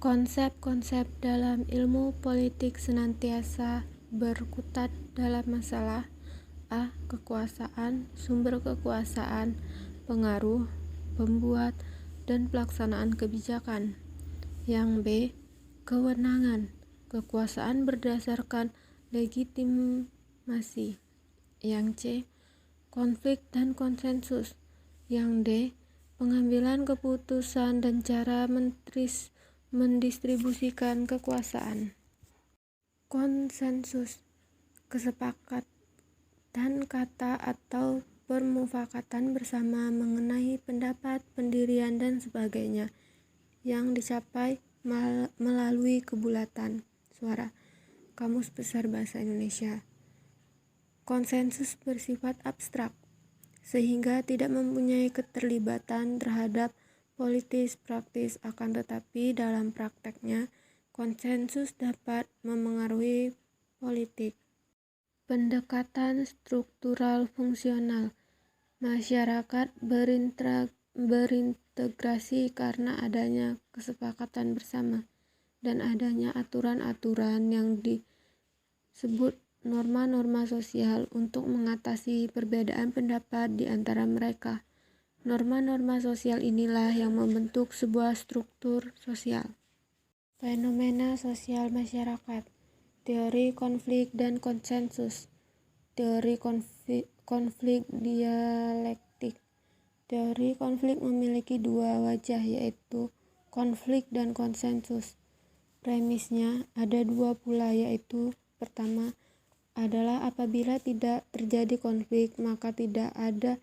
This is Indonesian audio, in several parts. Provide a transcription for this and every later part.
Konsep-konsep dalam ilmu politik senantiasa berkutat dalam masalah A. Kekuasaan, sumber kekuasaan, pengaruh, pembuat, dan pelaksanaan kebijakan. Yang B. Kewenangan, kekuasaan berdasarkan legitimasi. Yang C. Konflik dan konsensus. Yang D. Pengambilan keputusan dan cara mendistribusikan kekuasaan. Konsensus, kesepakatan kata atau permufakatan bersama mengenai pendapat, pendirian, dan sebagainya yang dicapai melalui kebulatan suara. Kamus Besar Bahasa Indonesia. Konsensus bersifat abstrak, sehingga tidak mempunyai keterlibatan terhadap politis praktis, akan tetapi dalam prakteknya konsensus dapat memengaruhi politik. Pendekatan struktural fungsional. Masyarakat berintegrasi karena adanya kesepakatan bersama dan adanya aturan-aturan yang disebut norma-norma sosial untuk mengatasi perbedaan pendapat di antara mereka. Norma-norma sosial inilah yang membentuk sebuah struktur sosial. Fenomena sosial masyarakat. Teori konflik dan konsensus. Teori konflik dialektik. Teori konflik memiliki dua wajah, yaitu konflik dan konsensus. Premisnya ada dua pula, yaitu pertama adalah apabila tidak terjadi konflik maka tidak ada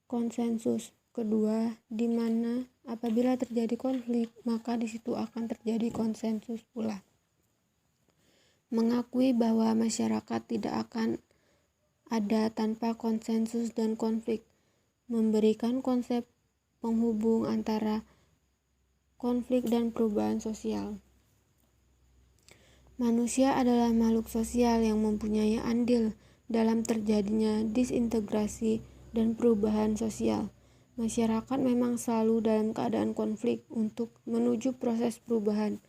konsensus. Kedua, di mana apabila terjadi konflik maka di situ akan terjadi konsensus pula. Mengakui bahwa masyarakat tidak akan ada tanpa konsensus dan konflik, memberikan konsep penghubung antara konflik dan perubahan sosial. Manusia adalah makhluk sosial yang mempunyai andil dalam terjadinya disintegrasi dan perubahan sosial. Masyarakat memang selalu dalam keadaan konflik untuk menuju proses perubahan.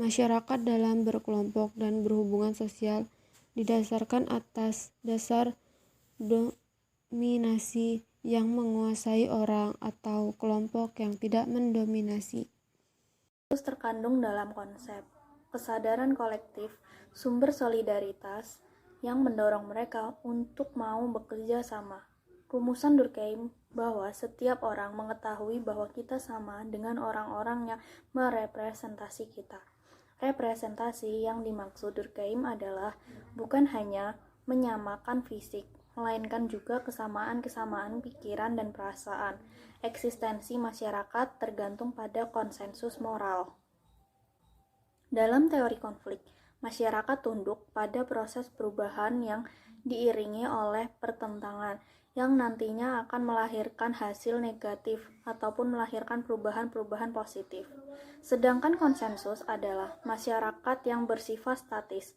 Masyarakat dalam berkelompok dan berhubungan sosial didasarkan atas dasar dominasi yang menguasai orang atau kelompok yang tidak mendominasi. Terus terkandung dalam konsep kesadaran kolektif, sumber solidaritas yang mendorong mereka untuk mau bekerja sama. Rumusan Durkheim bahwa setiap orang mengetahui bahwa kita sama dengan orang-orang yang merepresentasi kita. Representasi yang dimaksud Durkheim adalah bukan hanya menyamakan fisik, melainkan juga kesamaan-kesamaan pikiran dan perasaan. Eksistensi masyarakat tergantung pada konsensus moral. Dalam teori konflik, masyarakat tunduk pada proses perubahan yang diiringi oleh pertentangan yang nantinya akan melahirkan hasil negatif ataupun melahirkan perubahan-perubahan positif. Sedangkan konsensus adalah masyarakat yang bersifat statis,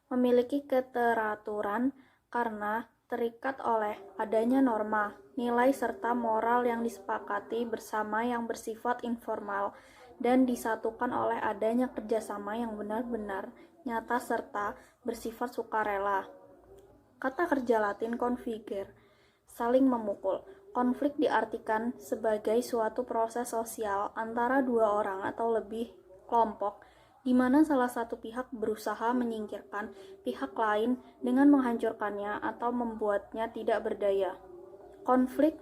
memiliki keteraturan karena terikat oleh adanya norma, nilai serta moral yang disepakati bersama yang bersifat informal dan disatukan oleh adanya kerjasama yang benar-benar nyata serta bersifat sukarela. Kata kerja Latin configere, saling memukul. Konflik diartikan sebagai suatu proses sosial antara dua orang atau lebih kelompok di mana salah satu pihak berusaha menyingkirkan pihak lain dengan menghancurkannya atau membuatnya tidak berdaya. Konflik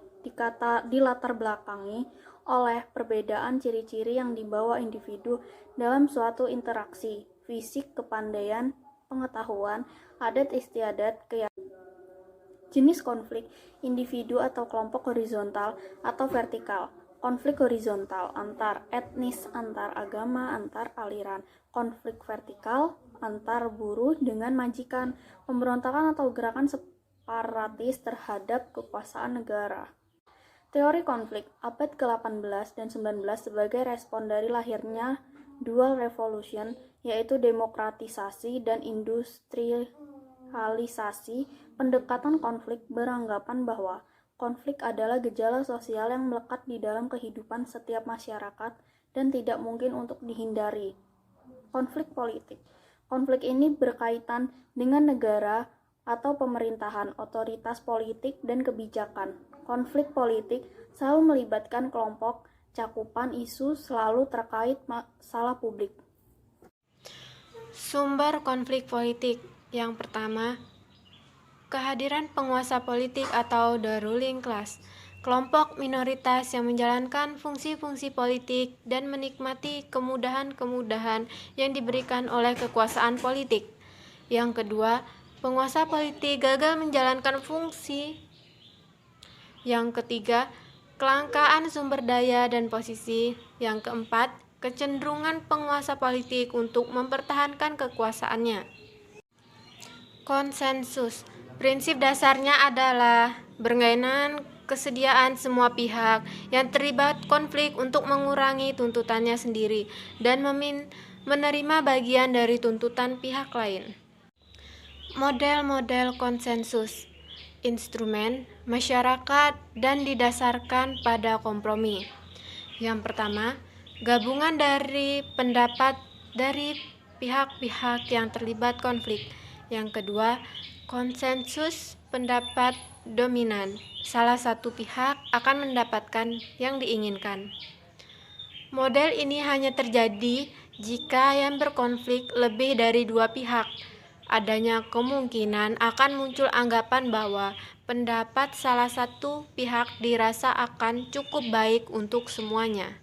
dilatar belakangi oleh perbedaan ciri-ciri yang dibawa individu dalam suatu interaksi, fisik, kepandaian, pengetahuan, adat istiadat, keyakinan. Jenis konflik, individu atau kelompok horizontal atau vertikal. Konflik horizontal, antar etnis, antar agama, antar aliran. Konflik vertikal, antar buruh dengan majikan. Pemberontakan atau gerakan separatis terhadap kekuasaan negara. Teori konflik abad ke-18 dan 19 sebagai respon dari lahirnya dual revolution, yaitu demokratisasi dan industrialisasi. Pendekatan konflik beranggapan bahwa Konflik adalah gejala sosial yang melekat di dalam kehidupan setiap masyarakat dan tidak mungkin untuk dihindari. Konflik politik. Konflik ini berkaitan dengan negara atau pemerintahan, otoritas politik, dan kebijakan. Konflik politik selalu melibatkan kelompok, cakupan isu selalu terkait masalah publik. Sumber konflik politik. Yang pertama, kehadiran penguasa politik atau the ruling class, kelompok minoritas yang menjalankan fungsi-fungsi politik dan menikmati kemudahan-kemudahan yang diberikan oleh kekuasaan politik. Yang kedua, penguasa politik gagal menjalankan fungsi. Yang ketiga, kelangkaan sumber daya dan posisi. Yang keempat, kecenderungan penguasa politik untuk mempertahankan kekuasaannya. Konsensus. Prinsip dasarnya adalah berkaitan kesediaan semua pihak yang terlibat konflik untuk mengurangi tuntutannya sendiri dan menerima bagian dari tuntutan pihak lain. Model-model konsensus. Instrumen, masyarakat, dan didasarkan pada kompromi. Yang pertama, gabungan dari pendapat dari pihak-pihak yang terlibat konflik. Yang kedua, konsensus pendapat dominan. Salah satu pihak akan mendapatkan yang diinginkan. Model ini hanya terjadi jika yang berkonflik lebih dari dua pihak. Adanya kemungkinan akan muncul anggapan bahwa pendapat salah satu pihak dirasa akan cukup baik untuk semuanya.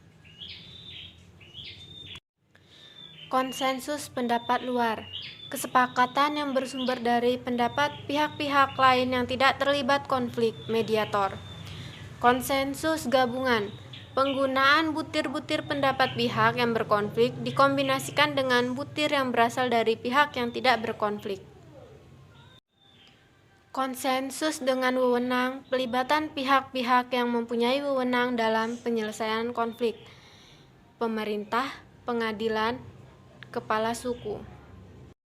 Konsensus pendapat luar. Kesepakatan yang bersumber dari pendapat pihak-pihak lain yang tidak terlibat konflik, mediator. Konsensus gabungan. Penggunaan butir-butir pendapat pihak yang berkonflik dikombinasikan dengan butir yang berasal dari pihak yang tidak berkonflik. Konsensus dengan wewenang, pelibatan pihak-pihak yang mempunyai wewenang dalam penyelesaian konflik. Pemerintah, pengadilan, kepala suku.